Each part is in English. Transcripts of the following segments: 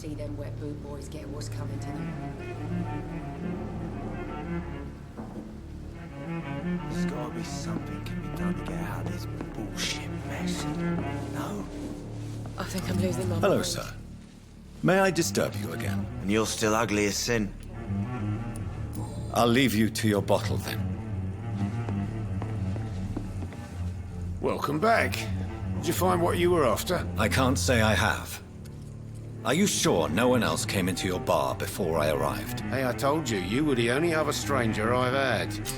see them wet boot boys get what's coming to them. There's gotta be something can be done to get out of this bullshit mess. No? I think I'm losing my mind. Hello, sir. May I disturb you again? And you're still ugly as sin. I'll leave you to your bottle then. Welcome back. Did you find what you were after? I can't say I have. Are you sure no one else came into your bar before I arrived? Hey, I told you, you were the only other stranger I've had.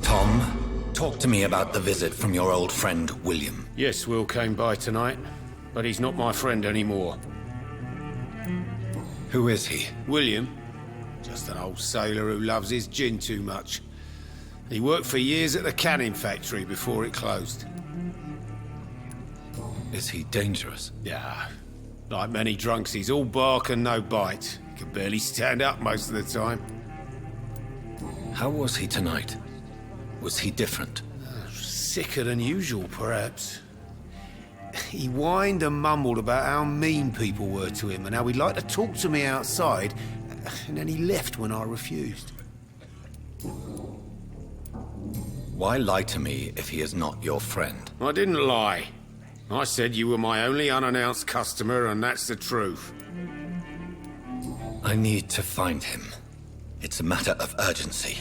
Tom, talk to me about the visit from your old friend, William. Yes, Will came by tonight, but he's not my friend anymore. Who is he? William? Just an old sailor who loves his gin too much. He worked for years at the canning factory before it closed. Is he dangerous? Yeah. Like many drunks, he's all bark and no bite. He can barely stand up most of the time. How was he tonight? Was he different? Sicker than usual, perhaps. He whined and mumbled about how mean people were to him and how he'd like to talk to me outside, and then he left when I refused. Why lie to me if he is not your friend? I didn't lie. I said you were my only unannounced customer, and that's the truth. I need to find him. It's a matter of urgency.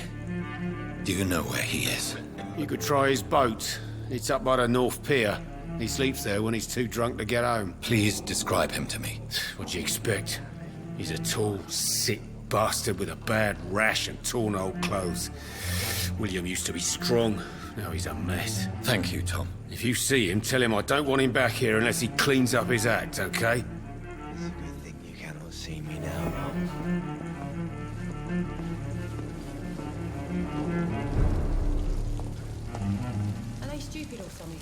Do you know where he is? You could try his boat. It's up by the North Pier. He sleeps there when he's too drunk to get home. Please describe him to me. What'd you expect? He's a tall, sick bastard with a bad rash and torn old clothes. William used to be strong. Now he's a mess. Thank you, Tom. If you see him, tell him I don't want him back here unless he cleans up his act, okay? It's a good thing you cannot see me now, Mum. Are they stupid or something?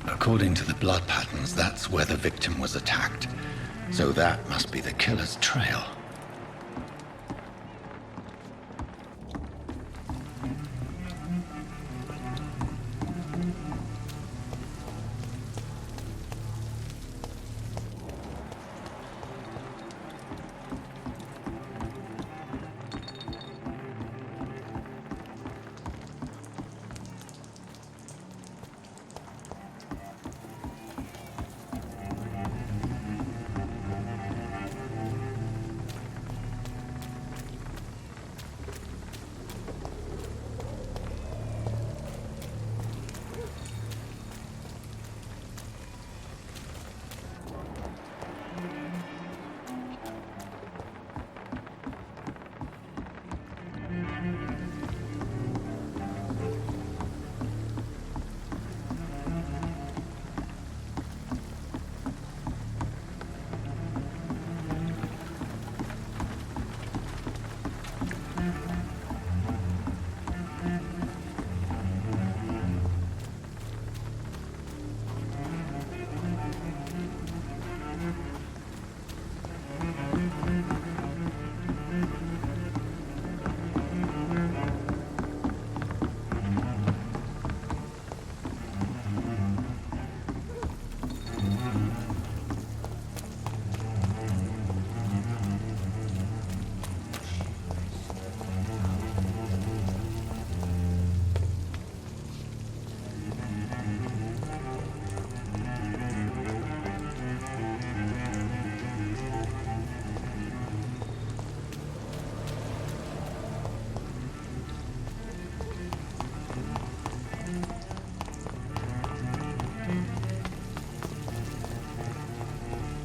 According to the blood patterns, that's where the victim was attacked. So that must be the killer's trail.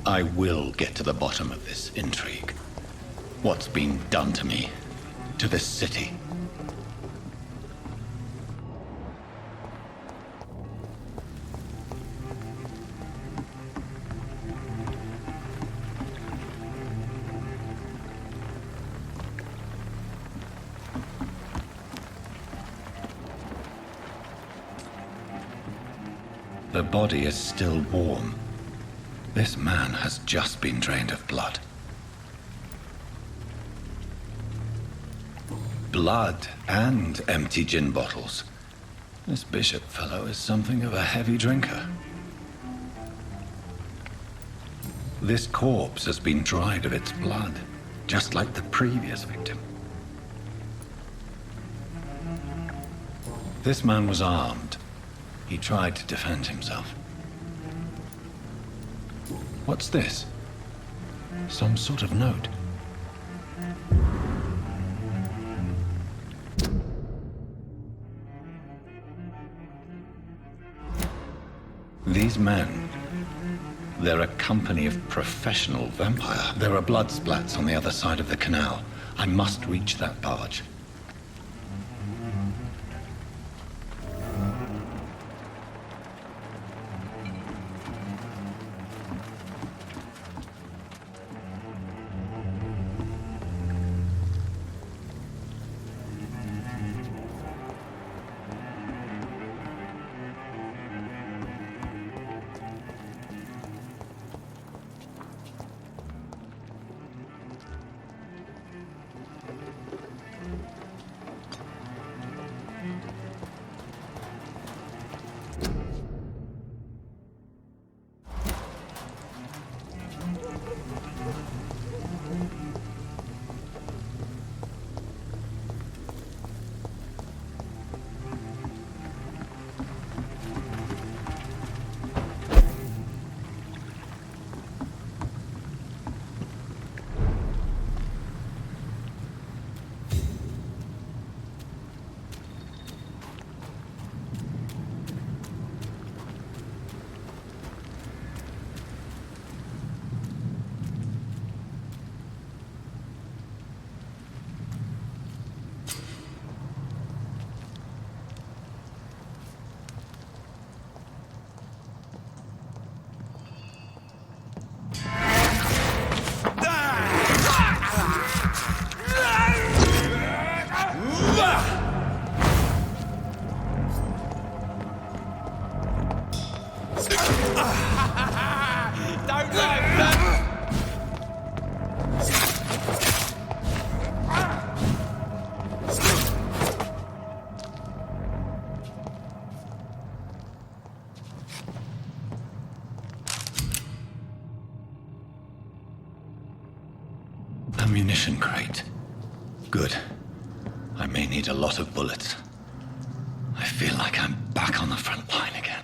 I will get to the bottom of this intrigue. What's been done to me, to this city. The body is still warm. This man has just been drained of blood. Blood and empty gin bottles. This bishop fellow is something of a heavy drinker. This corpse has been dried of its blood, just like the previous victim. This man was armed. He tried to defend himself. What's this? Some sort of note. These men, they're a company of professional vampire. There are blood splats on the other side of the canal. I must reach that barge. Ammunition crate. Good. I may need a lot of bullets. I feel like I'm back on the front line again.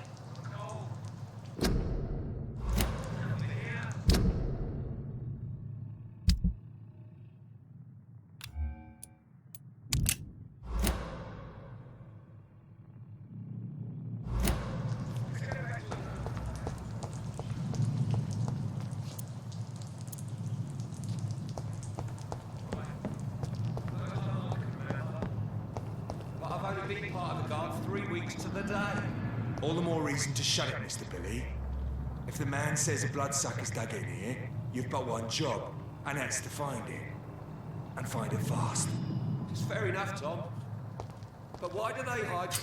All the more reason to shut it, Mr. Billy. If the man says a bloodsucker's dug in here, you've but one job, and that's to find it. And find it fast. It's fair enough, Tom. But why do they hide?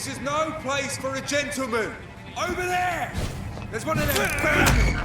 This is no place for a gentleman. Over there! There's one of them burning!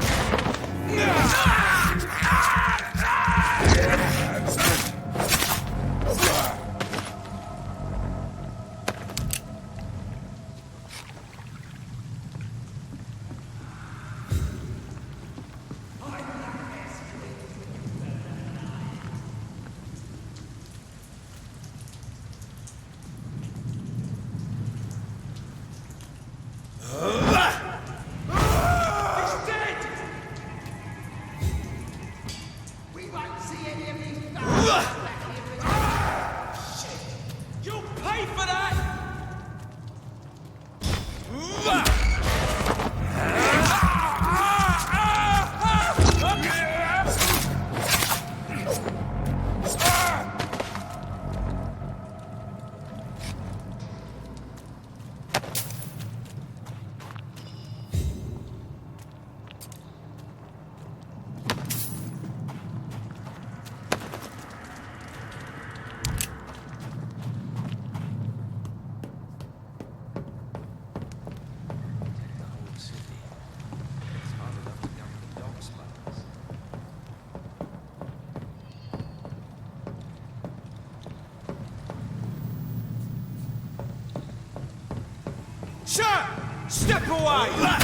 Sir! Step away!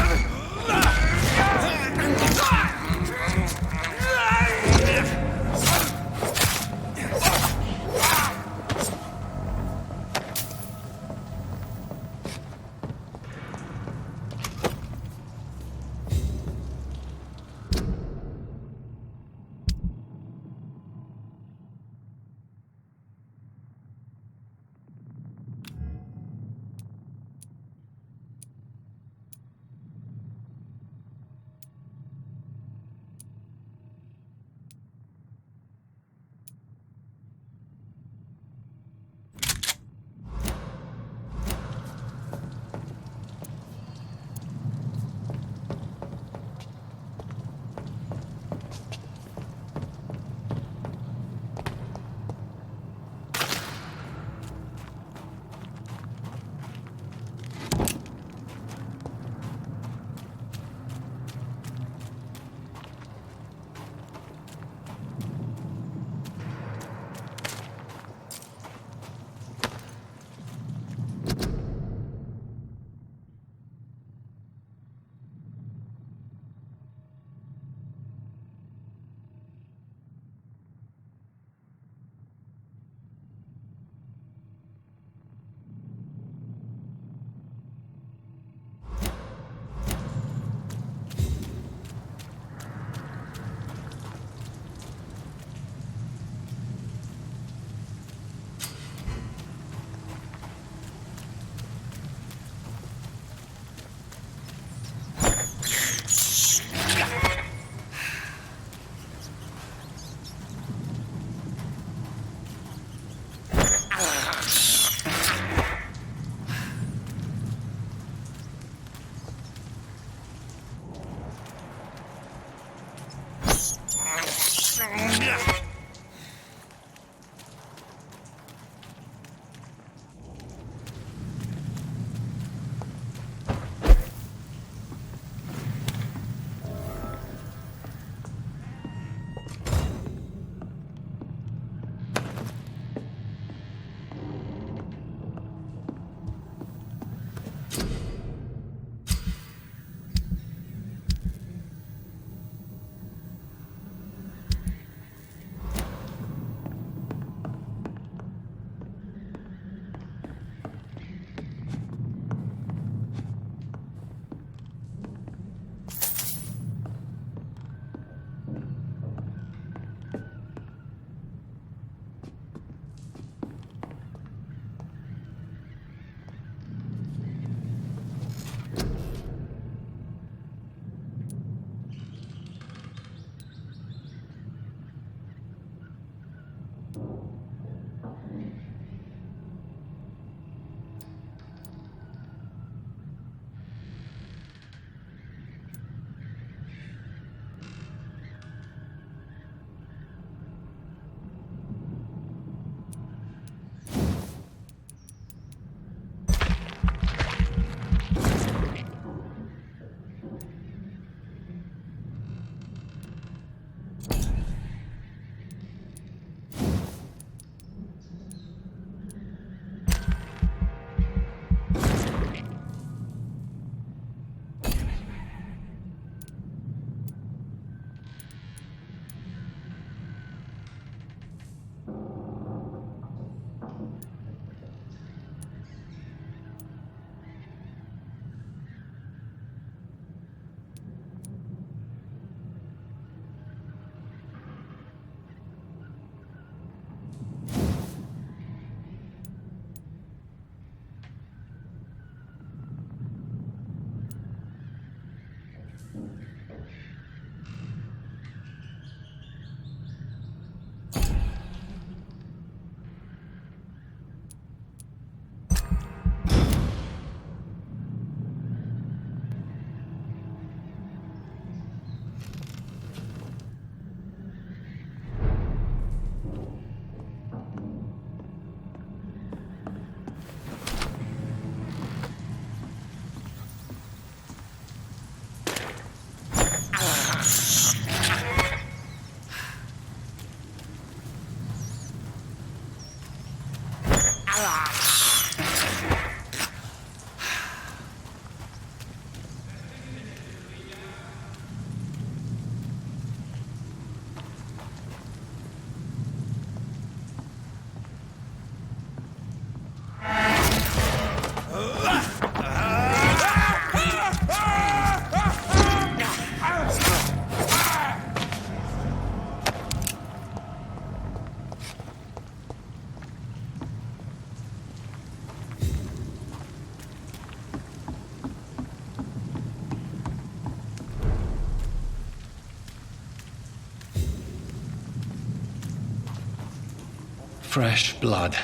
Fresh blood.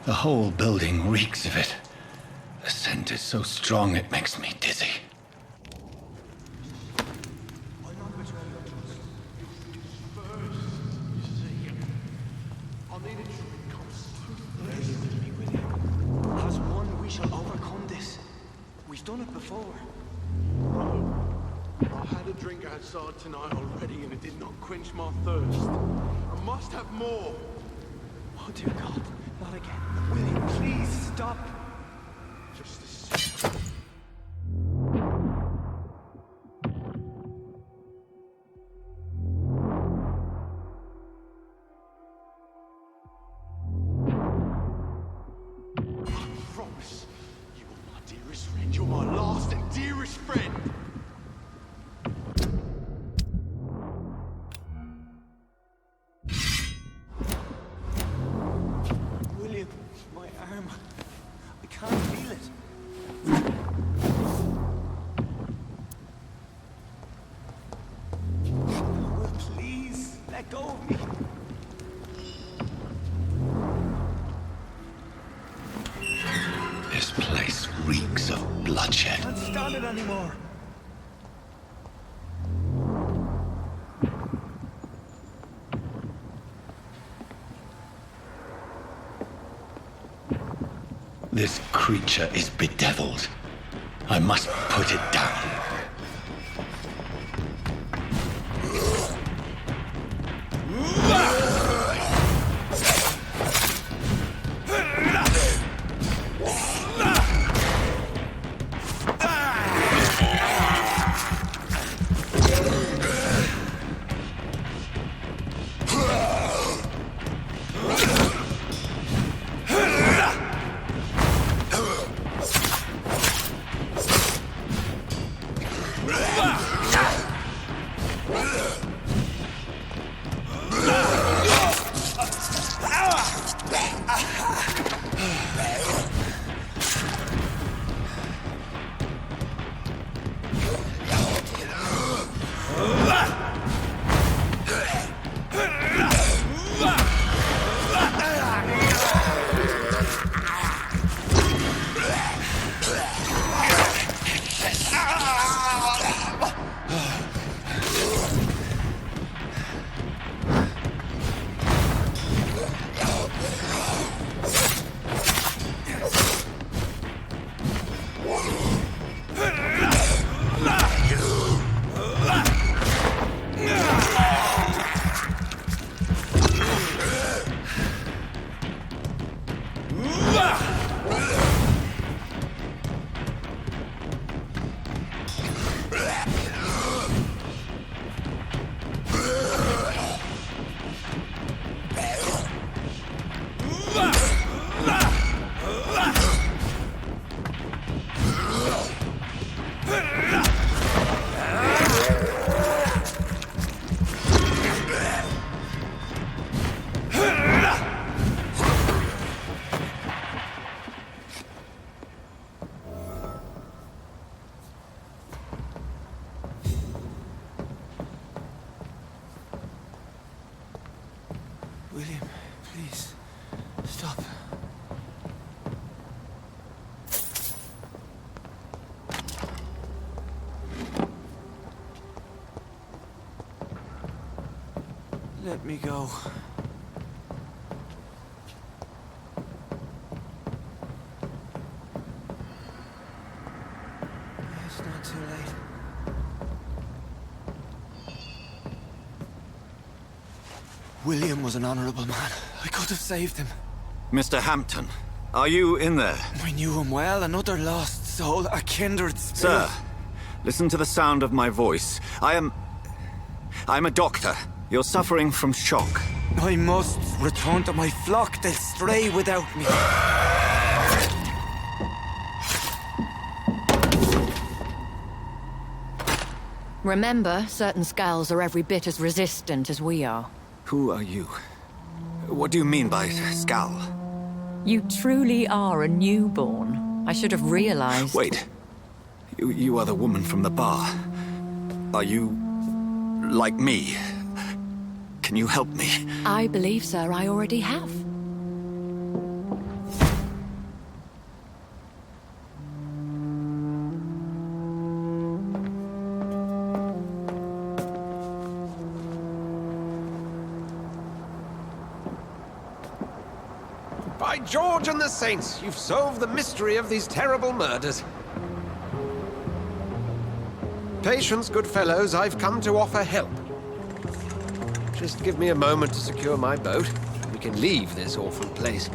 The whole building reeks of it. The scent is so strong it makes me dizzy. As one, we shall overcome this. We've done it before. I had a drink outside tonight already and it did not quench my thirst. I must have more. Oh dear God, not again. William, please stop. Just a sip. I promise you are my dearest friend. You're my last and dearest friend. William, my arm. I can't feel it. Will, please, let go of me. This place reeks of bloodshed. I can't stand it anymore. This creature is bedeviled. I must put it down. William, please, stop. Let me go. It's not too late. William was an honorable man. I could have saved him. Mr. Hampton, are you in there? I knew him well, another lost soul, a kindred spirit. Sir, listen to the sound of my voice. I'm a doctor. You're suffering from shock. I must return to my flock. They'll stray without me. Remember, certain skulls are every bit as resistant as we are. Who are you? What do you mean by scowl? You truly are a newborn. I should have realized. Wait. You are the woman from the bar. Are you like me? Can you help me? I believe, sir, I already have. By George and the Saints, you've solved the mystery of these terrible murders. Patience, good fellows, I've come to offer help. Just give me a moment to secure my boat. We can leave this awful place.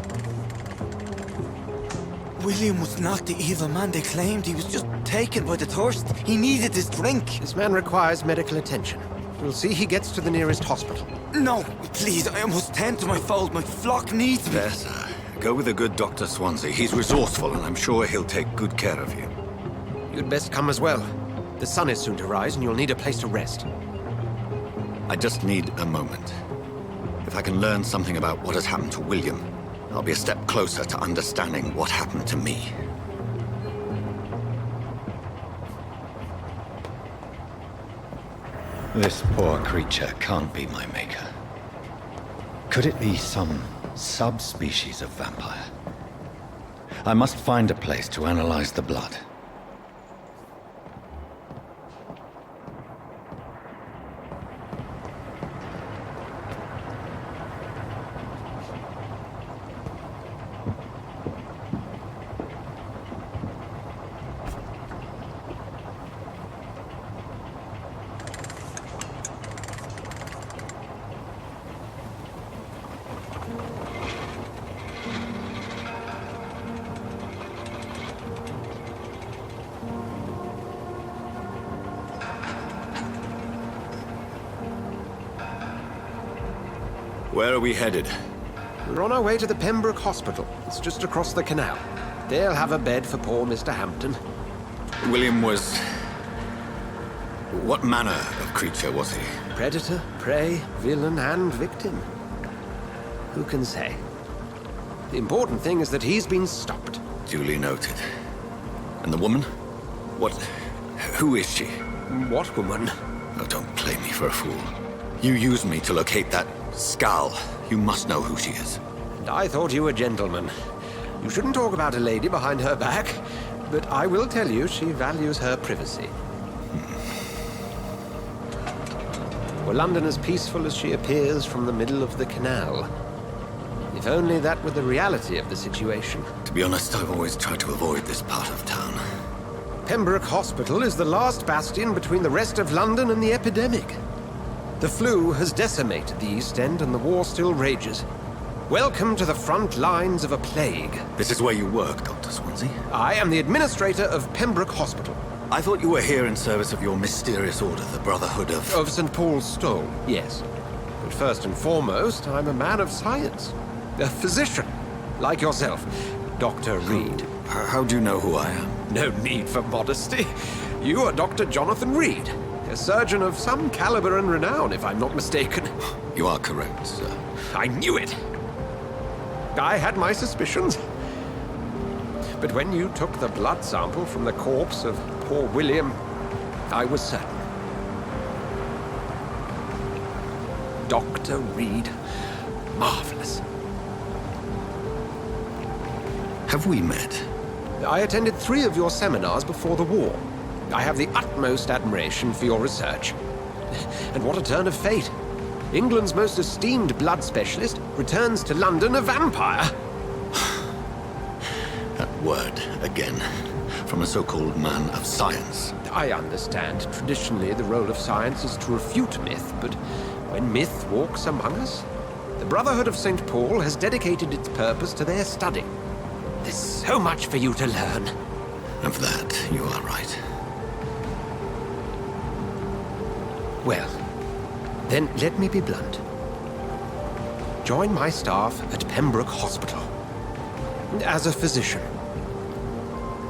William was not the evil man they claimed. He was just taken by the thirst. He needed his drink. This man requires medical attention. We'll see he gets to the nearest hospital. No, please, I must tend to my fold. My flock needs me. There, sir. Go with the good Dr. Swansea. He's resourceful, and I'm sure he'll take good care of you. You'd best come as well. The sun is soon to rise, and you'll need a place to rest. I just need a moment. If I can learn something about what has happened to William, I'll be a step closer to understanding what happened to me. This poor creature can't be my maker. Could it be some subspecies of vampire? I must find a place to analyze the blood. Where are we headed? We're on our way to the Pembroke Hospital. It's just across the canal. They'll have a bed for poor Mr. Hampton. William was... What manner of creature was he? Predator, prey, villain, and victim. Who can say? The important thing is that he's been stopped. Duly noted. And the woman? What... Who is she? What woman? Oh, don't play me for a fool. You used me to locate that skull. You must know who she is. And I thought you a gentleman. You shouldn't talk about a lady behind her back, but I will tell you she values her privacy. Were London as peaceful as she appears from the middle of the canal? If only that were the reality of the situation. To be honest, I've always tried to avoid this part of town. Pembroke Hospital is the last bastion between the rest of London and the epidemic. The flu has decimated the East End and the war still rages. Welcome to the front lines of a plague. This is where you work, Dr. Swansea? I am the administrator of Pembroke Hospital. I thought you were here in service of your mysterious order, the Brotherhood of... Of St. Paul's Stole, yes. But first and foremost, I'm a man of science. A physician, like yourself, Dr. Reid. How do you know who I am? No need for modesty. You are Dr. Jonathan Reid. A surgeon of some caliber and renown, if I'm not mistaken. You are correct, sir. I knew it! I had my suspicions. But when you took the blood sample from the corpse of poor William, I was certain. Dr. Reid. Marvelous. Have we met? I attended 3 of your seminars before the war. I have the utmost admiration for your research. And what a turn of fate. England's most esteemed blood specialist returns to London a vampire. That word, again, from a so-called man of science. I understand. Traditionally, the role of science is to refute myth, but when myth walks among us, the Brotherhood of St. Paul has dedicated its purpose to their study. There's so much for you to learn. Of that, you are right. Well, then let me be blunt. Join my staff at Pembroke Hospital. As a physician.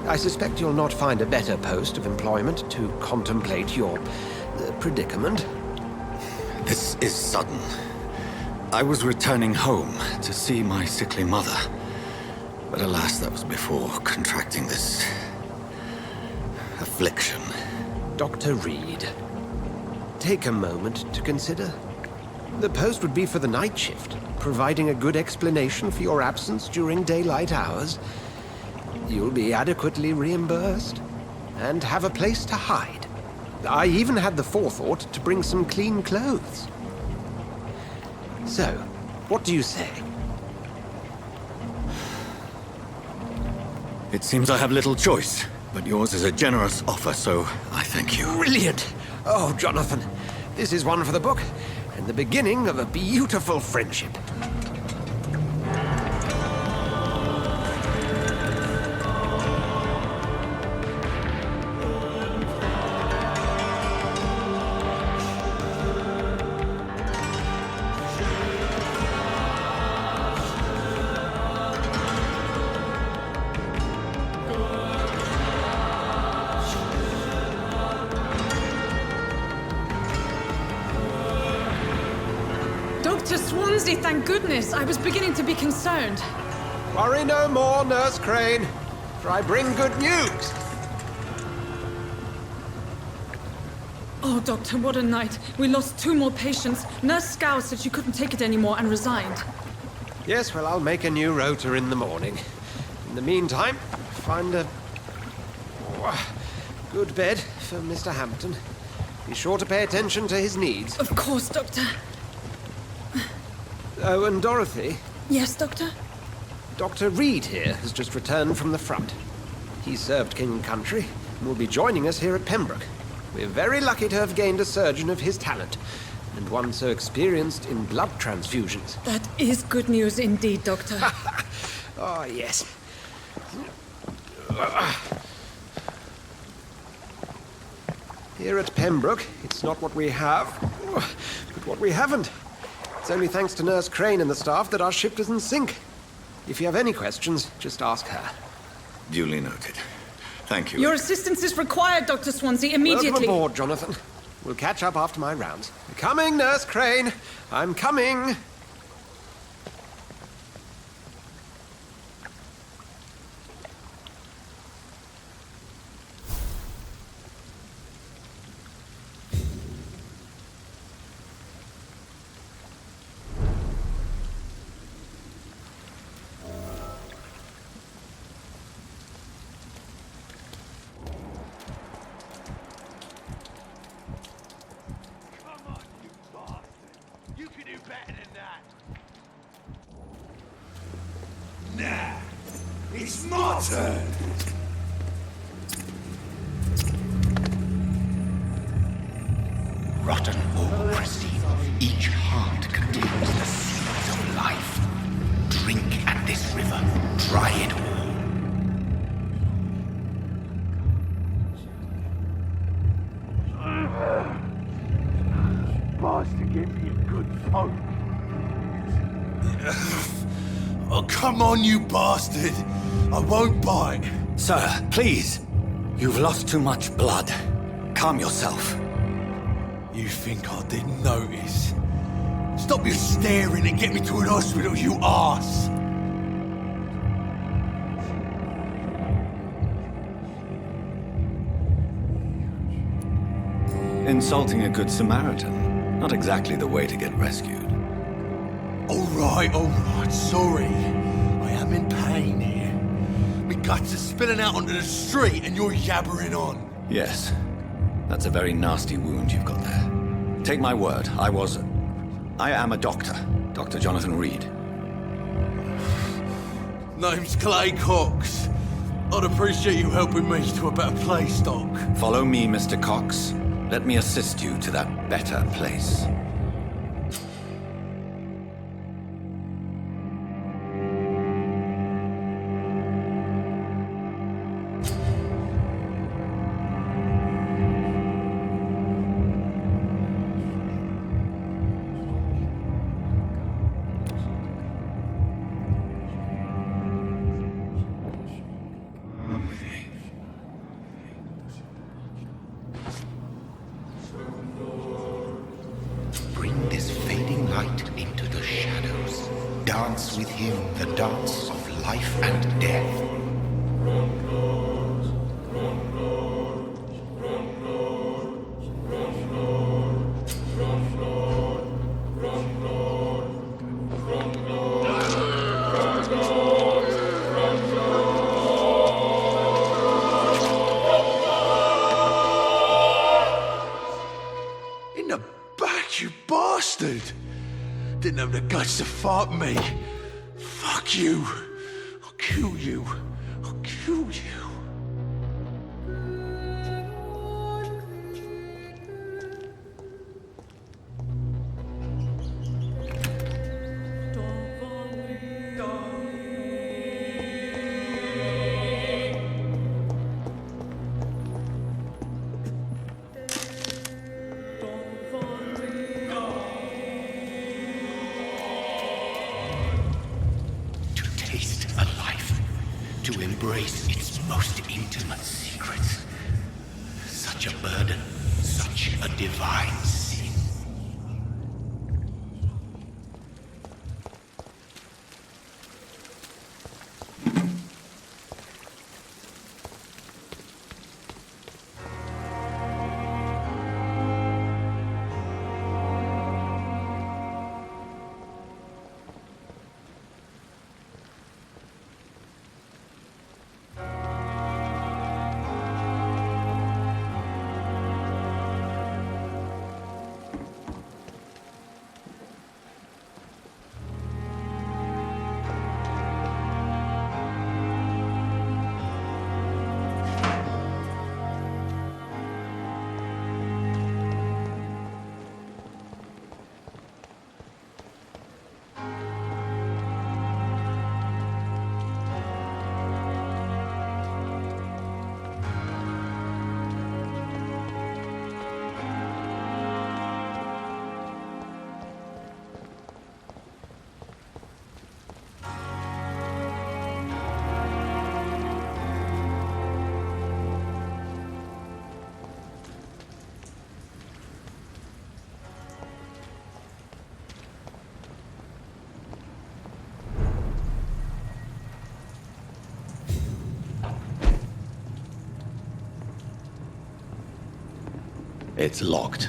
I suspect you'll not find a better post of employment to contemplate your predicament. This is sudden. I was returning home to see my sickly mother. But alas, that was before contracting this... affliction. Dr. Reid, take a moment to consider. The post would be for the night shift, providing a good explanation for your absence during daylight hours. You'll be adequately reimbursed and have a place to hide. I even had the forethought to bring some clean clothes. So, what do you say? It seems I have little choice, but yours is a generous offer, so I thank you. Brilliant! Oh, Jonathan, this is one for the book, and the beginning of a beautiful friendship. Dr. Swansea, thank goodness. I was beginning to be concerned. Worry no more, Nurse Crane, for I bring good news. Oh, Doctor, what a night. We lost 2 more patients. Nurse Scow said she couldn't take it anymore and resigned. Yes, well, I'll make a new rota in the morning. In the meantime, find a good bed for Mr. Hampton. Be sure to pay attention to his needs. Of course, Doctor. Oh, and Dorothy? Yes, Doctor? Dr. Reid here has just returned from the front. He served King and Country and will be joining us here at Pembroke. We're very lucky to have gained a surgeon of his talent, and one so experienced in blood transfusions. That is good news indeed, Doctor. Oh, yes. Here at Pembroke, it's not what we have, but what we haven't. It's only thanks to Nurse Crane and the staff that our ship doesn't sink. If you have any questions, just ask her. Duly noted. Thank you. Your assistance is required, Dr. Swansea, immediately. Welcome aboard, Jonathan. We'll catch up after my rounds. Coming, Nurse Crane. I'm coming. It's my turn! Rotten or pristine, each heart contains the seeds of life. Drink at this river, try it all. Bastard gave me a good phone. Oh, come on, you bastard! I won't bite! Sir, please. You've lost too much blood. Calm yourself. You think I didn't notice? Stop your staring and get me to an hospital, you arse! Insulting a good Samaritan. Not exactly the way to get rescued. All right, sorry. I am in pain here. My guts are spilling out onto the street and you're yabbering on. Yes. That's a very nasty wound you've got there. Take my word, I am a doctor. Dr. Jonathan Reid. Name's Clay Cox. I'd appreciate you helping me to a better place, Doc. Follow me, Mr. Cox. Let me assist you to that better place. Bring this fading light into the shadows. Dance with him the dance of life and death. In the back, you bastard! Didn't have the guts to fart me. Fuck you. I'll kill you. I'll kill you. To embrace its most intimate secrets. Such a burden, such a divine sin. It's locked.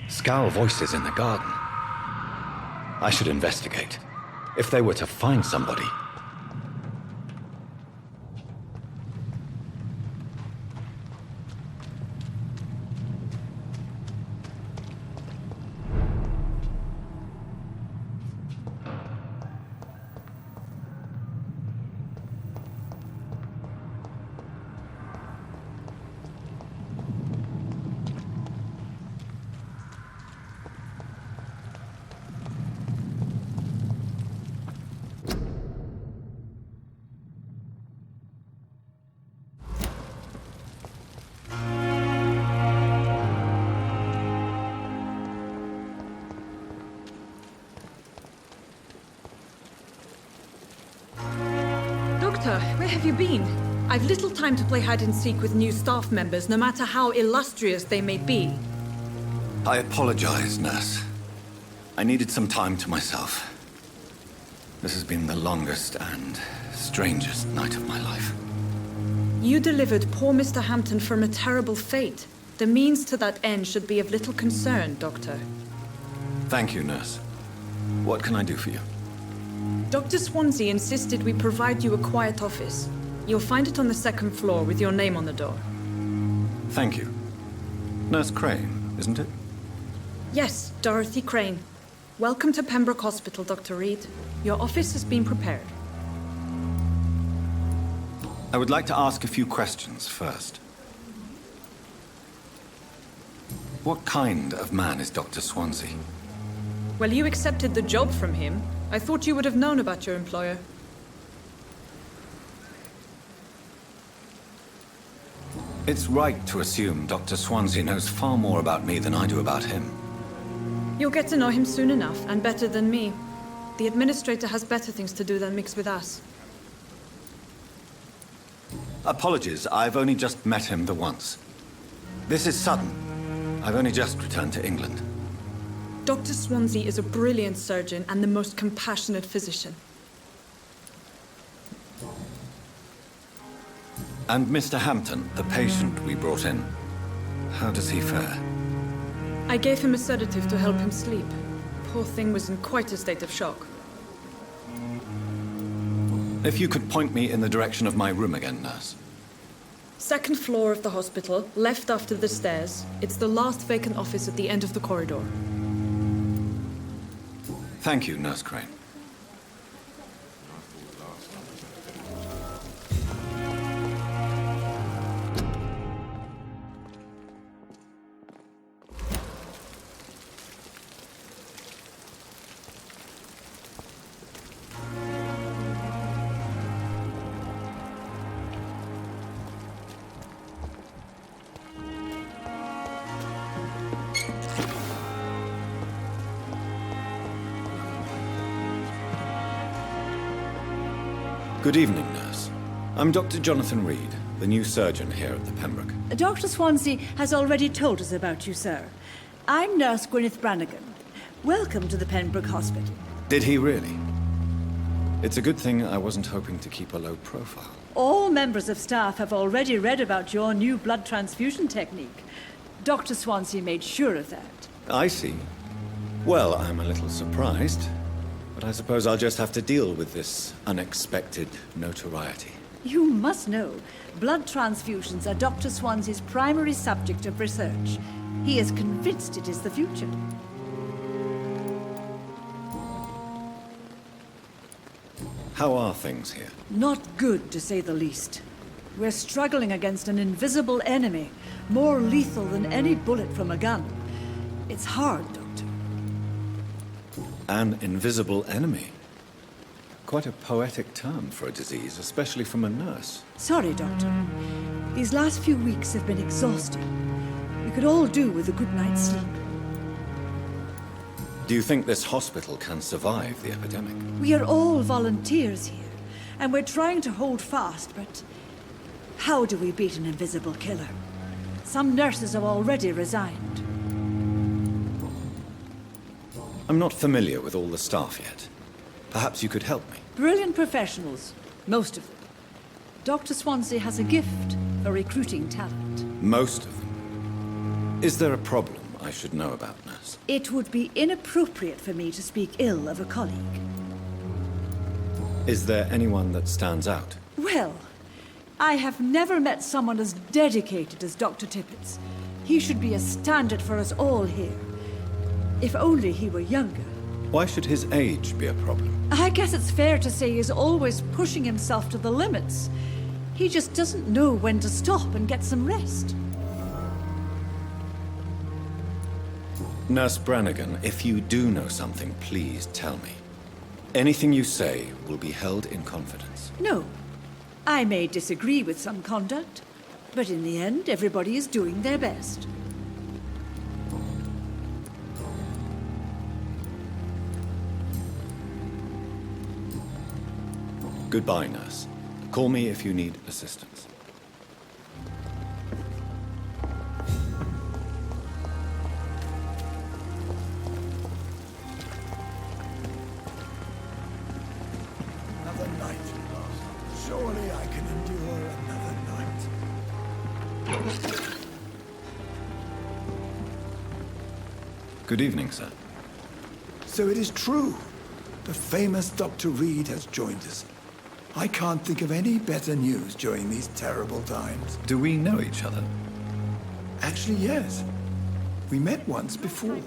Scowl voices in the garden. I should investigate. If they were to find somebody. Doctor, where have you been? I've little time to play hide-and-seek with new staff members, no matter how illustrious they may be. I apologize, nurse. I needed some time to myself. This has been the longest and strangest night of my life. You delivered poor Mr. Hampton from a terrible fate. The means to that end should be of little concern, Doctor. Thank you, nurse. What can I do for you? Dr. Swansea insisted we provide you a quiet office. You'll find it on the second floor with your name on the door. Thank you. Nurse Crane, isn't it? Yes, Dorothy Crane. Welcome to Pembroke Hospital, Dr. Reid. Your office has been prepared. I would like to ask a few questions first. What kind of man is Dr. Swansea? Well, you accepted the job from him. I thought you would have known about your employer. It's right to assume Dr. Swansea knows far more about me than I do about him. You'll get to know him soon enough, and better than me. The administrator has better things to do than mix with us. Apologies, I've only just met him the once. This is sudden. I've only just returned to England. Dr. Swansea is a brilliant surgeon and the most compassionate physician. And Mr. Hampton, the patient we brought in. How does he fare? I gave him a sedative to help him sleep. Poor thing was in quite a state of shock. If you could point me in the direction of my room again, nurse. Second floor of the hospital, left after the stairs. It's the last vacant office at the end of the corridor. Thank you, Nurse Crane. Good evening, nurse. I'm Dr. Jonathan Reid, the new surgeon here at the Pembroke. Dr. Swansea has already told us about you, sir. I'm Nurse Gwyneth Brannigan. Welcome to the Pembroke Hospital. Did he really? It's a good thing I wasn't hoping to keep a low profile. All members of staff have already read about your new blood transfusion technique. Dr. Swansea made sure of that. I see. Well, I'm a little surprised, but I suppose I'll just have to deal with this unexpected notoriety. You must know, blood transfusions are Dr. Swansea's primary subject of research. He is convinced it is the future. How are things here? Not good, to say the least. We're struggling against an invisible enemy, more lethal than any bullet from a gun. It's hard, Doctor. An invisible enemy? Quite a poetic term for a disease, especially from a nurse. Sorry, Doctor. These last few weeks have been exhausting. We could all do with a good night's sleep. Do you think this hospital can survive the epidemic? We are all volunteers here, and we're trying to hold fast, but how do we beat an invisible killer? Some nurses have already resigned. I'm not familiar with all the staff yet. Perhaps you could help me. Brilliant professionals, most of them. Dr. Swansea has a gift for recruiting talent. Most of them. Is there a problem I should know about, nurse? It would be inappropriate for me to speak ill of a colleague. Is there anyone that stands out? Well, I have never met someone as dedicated as Dr. Tippett's. He should be a standard for us all here. If only he were younger. Why should his age be a problem? I guess it's fair to say he's always pushing himself to the limits. He just doesn't know when to stop and get some rest. Nurse Brannigan, if you do know something, please tell me. Anything you say will be held in confidence. No. I may disagree with some conduct, but in the end, everybody is doing their best. Goodbye, nurse. Call me if you need assistance. Another night. Surely I can endure another night. Good evening, sir. So it is true. The famous Dr. Reid has joined us. I can't think of any better news during these terrible times. Do we know each other? Actually, yes. We met once before,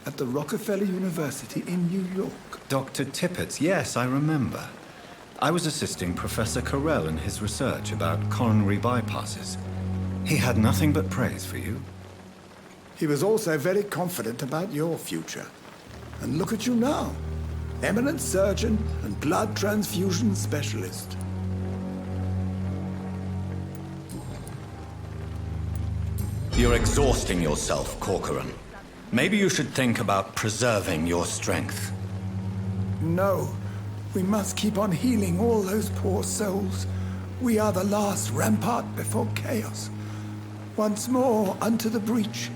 at the Rockefeller University in New York. Dr. Tippett, yes, I remember. I was assisting Professor Carell in his research about coronary bypasses. He had nothing but praise for you. He was also very confident about your future. And look at you now. Eminent surgeon and blood transfusion specialist. You're exhausting yourself, Corcoran. Maybe you should think about preserving your strength. No, we must keep on healing all those poor souls. We are the last rampart before chaos. Once more unto the breach.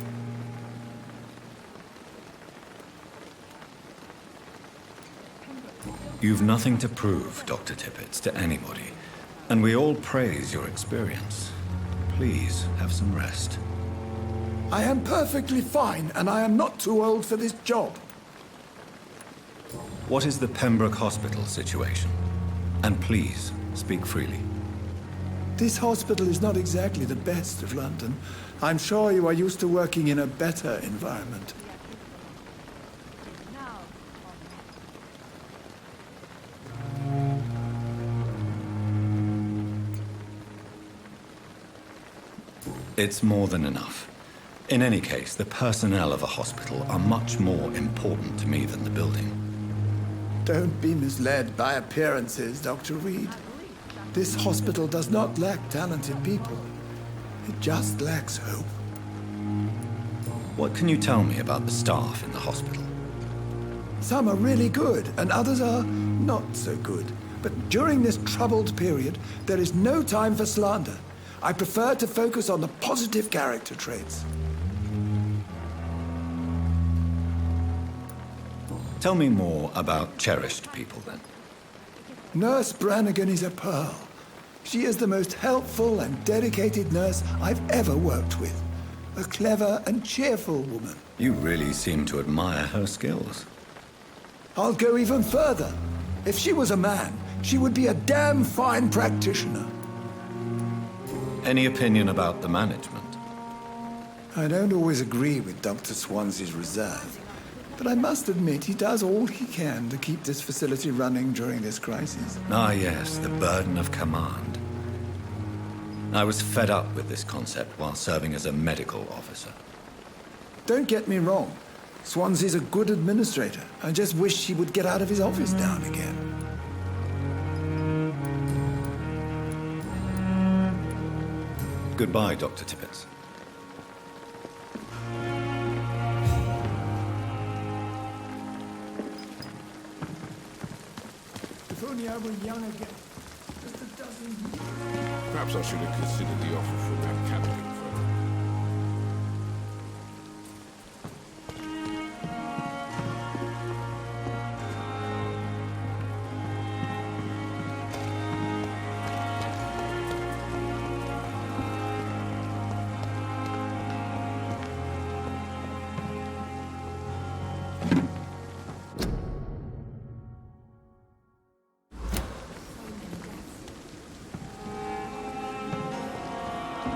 You've nothing to prove, Dr. Tippett, to anybody. And we all praise your experience. Please, have some rest. I am perfectly fine, and I am not too old for this job. What is the Pembroke Hospital situation? And please, speak freely. This hospital is not exactly the best of London. I'm sure you are used to working in a better environment. It's more than enough. In any case, the personnel of a hospital are much more important to me than the building. Don't be misled by appearances, Dr. Reid. This hospital does not lack talented people. It just lacks hope. What can you tell me about the staff in the hospital? Some are really good, and others are not so good. But during this troubled period, there is no time for slander. I prefer to focus on the positive character traits. Tell me more about cherished people, then. Nurse Brannigan is a pearl. She is the most helpful and dedicated nurse I've ever worked with. A clever and cheerful woman. You really seem to admire her skills. I'll go even further. If she was a man, she would be a damn fine practitioner. Any opinion about the management? I don't always agree with Dr. Swansea's reserve, but I must admit he does all he can to keep this facility running during this crisis. Ah, yes, the burden of command. I was fed up with this concept while serving as a medical officer. Don't get me wrong. Swansea's a good administrator. I just wish he would get out of his office now and again. Goodbye, Dr. Tippett. If only I were young again. Just a dozen years. Perhaps I should have considered the offer from that Catholic firm.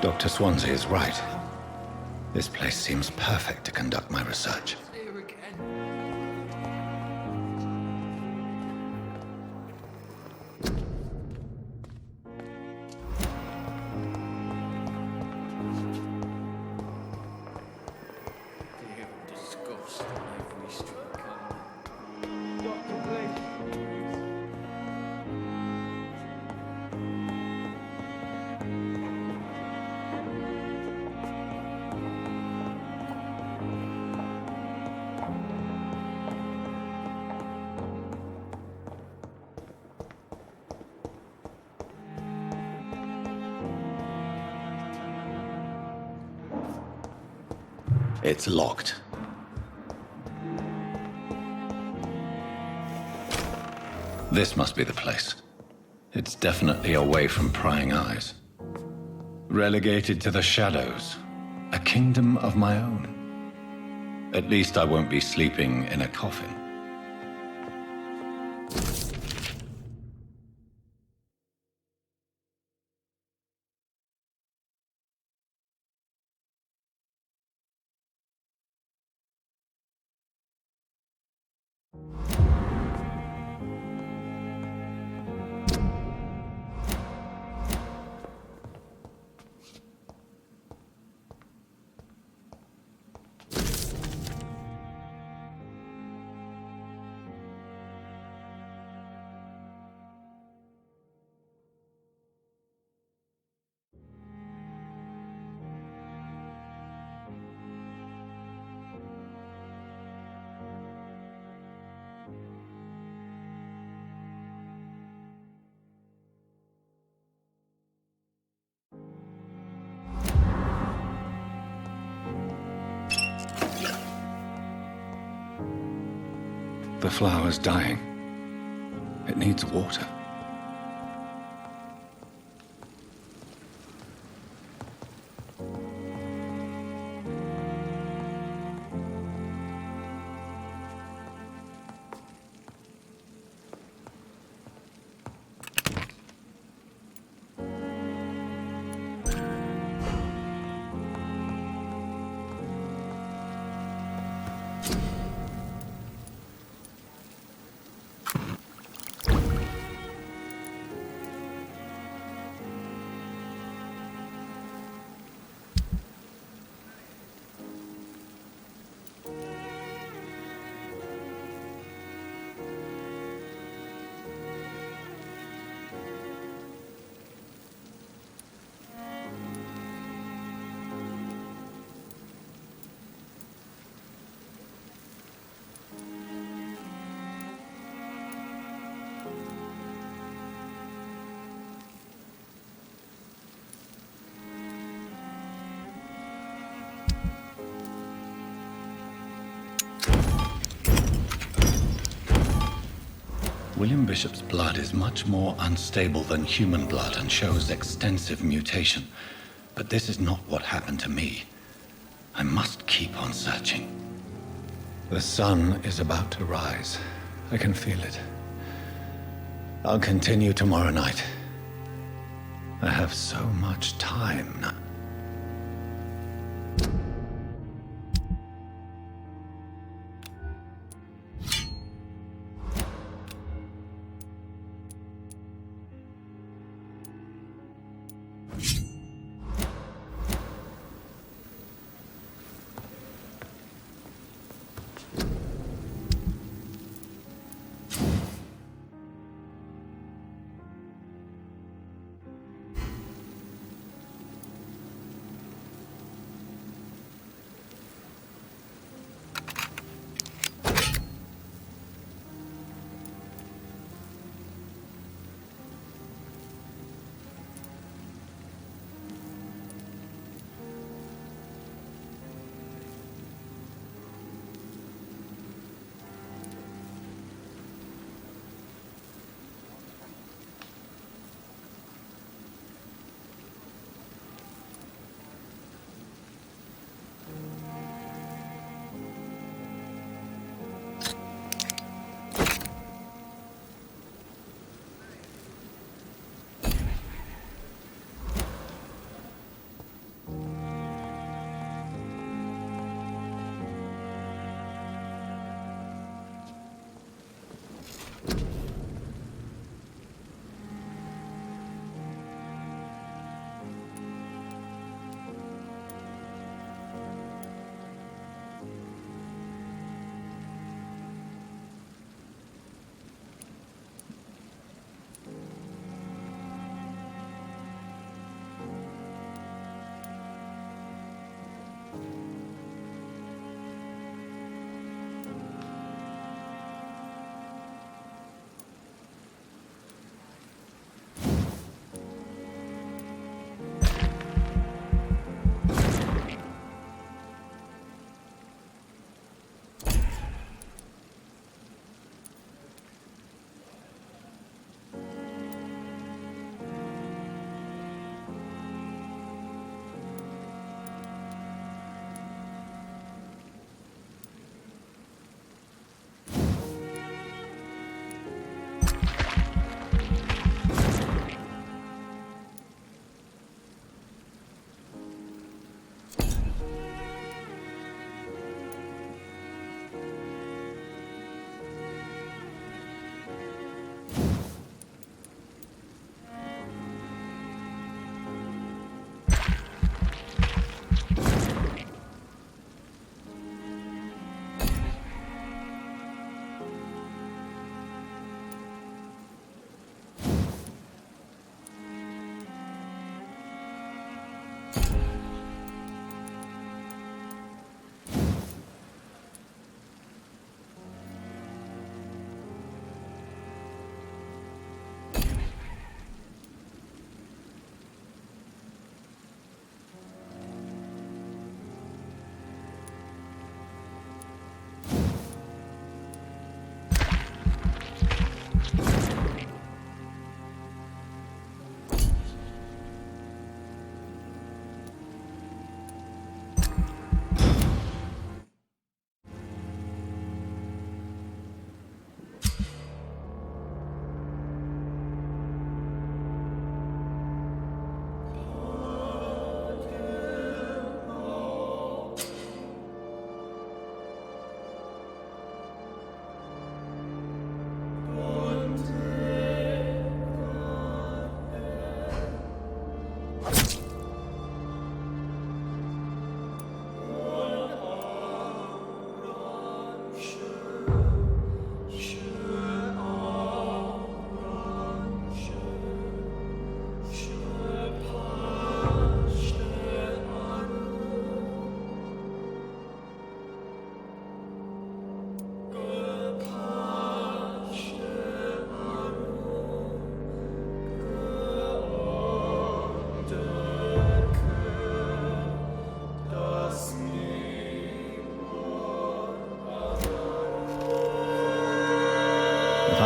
Dr. Swansea is right. This place seems perfect to conduct my research. It's locked. This must be the place. It's definitely away from prying eyes. Relegated to the shadows. A kingdom of my own. At least I won't be sleeping in a coffin. The flower's dying. It needs water. William Bishop's blood is much more unstable than human blood and shows extensive mutation. But this is not what happened to me. I must keep on searching. The sun is about to rise. I can feel it. I'll continue tomorrow night. I have so much time now.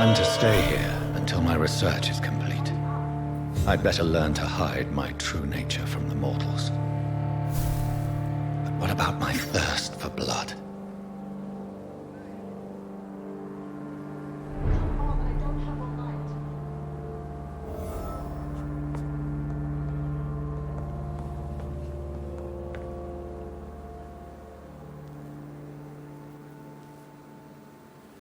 plan to stay here until my research is complete. I'd better learn to hide my true nature from the mortals. But what about my thirst for blood?